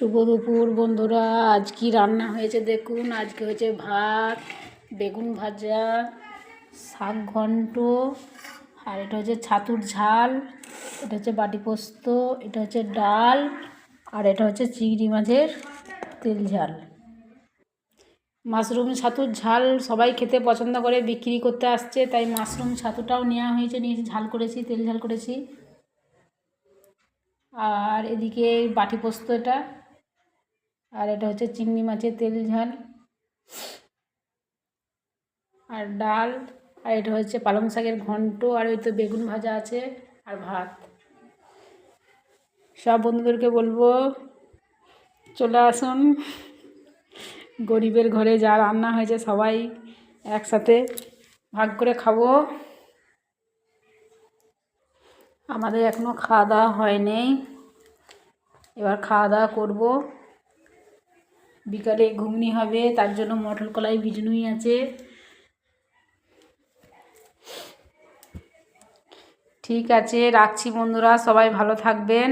শুভ দুপুর বন্ধুরা। আজ কি রান্না হয়েছে দেখুন। আজকে হয়েছে ভাত, বেগুন ভাজা, শাক ঘন্ট, আর এটা হচ্ছে ছাতুর ঝাল, এটা হচ্ছে বাটি পোস্ত, এটা হচ্ছে ডাল, আর এটা হচ্ছে চিংড়ি মাছের তেল ঝাল। মাশরুম ছাতুর ঝাল সবাই খেতে পছন্দ করে, বিক্রি করতে আসছে, তাই মাশরুম ছাতুটাও নেওয়া হয়েছে, নিয়ে ঝাল করেছি, তেল ঝাল করেছি। আর এদিকে বাটি পোস্ত এটা, আর এটা হচ্ছে চিংড়ি মাছের তেল ঝাল, আর ডাল, আর এটা হচ্ছে পালং শাকের ঘন্ট, আর ওই তো বেগুন ভাজা আছে, আর ভাত। সব বন্ধুদেরকে বলবো চলে আসুন, গরিবের ঘরে যা রান্না হয়েছে সবাই একসাথে ভাগ করে খাবো। আমাদের এখনও খাওয়া দাওয়া হয়নি, এবার খাওয়া দাওয়া করবো। বিকালে ঘুগনি হবে, তার জন্য মটর কলাই ভিজানোই আছে। ঠিক আছে, রাখছি বন্ধুরা, সবাই ভালো থাকবেন।